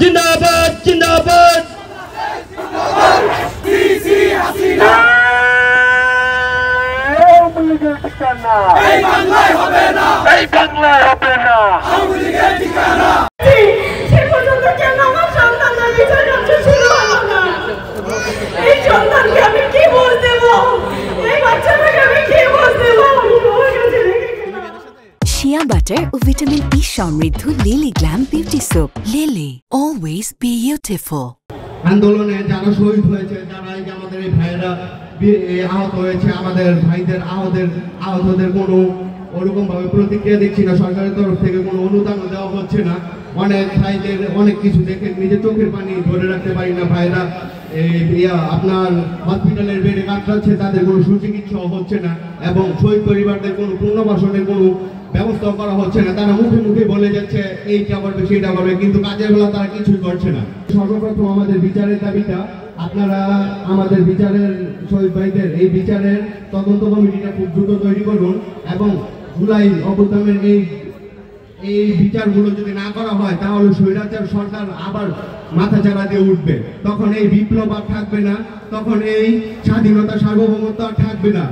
জিন্দাবাদ জিন্দাবাদ এই বাংলায় হবে না এই বাংলায় হবে না আওয়ামী লীগের ঠিকানা সে পর্যন্ত কেন আমার সন্তানের বিচার কার্য শুরু হলো না? এই সন্তানকে আমি কি বল দেব? এই বাচ্চাটাকে আমি কি বল দেব? শিয়া বাটার ও ভিটামিন ই সমৃদ্ধ lily glam beauty soap. Lily, always beautiful. আন্দোলনে যারা শহীদ হয়েছে, যারা এই যে আমাদের এই ভাইয়েরা আহত হয়েছে, আমাদের ভাইদের আহতদের কোনো ওরকম ভাবে প্রতিক্রিয়া দেখছি না, সরকারের তরফ থেকে কোনো অনুদানও দেওয়া হচ্ছে না। অনেক ভাইদের অনেক কিছু দেখে নিজের চোখের পানি ধরে রাখতে পারি না। ভাইরা আপনার হসপিটালের বেডে কাটাচ্ছে, তাদের কোনো সুচিকিৎসাও হচ্ছে না এবং শহীদ পরিবারদের কোনো পুনর্বাসনের কোনো ব্যবস্থা করা হচ্ছে না। তারা মুখে মুখে বলে যাচ্ছে এইটা করবে সেইটা করবে, কিন্তু কাজের বেলা তারা কিছুই করছে না। সর্বপ্রথম আমাদের বিচারের দাবিটা, আপনারা আমাদের বিচারের শহীদ ভাইদের এই বিচারের তদন্ত কমিটিটা খুব দ্রুত তৈরি করুন এবং জুলাই অভ্যুত্থানের এই বিচারগুলো যদি না করা হয় তাহলে স্বৈরাচার সরকার আবার মাথাচাড়া দিয়ে উঠবে। তখন এই বিপ্লব আর থাকবে না, তখন এই স্বাধীনতা সার্বভৌমত্ব আর থাকবে না।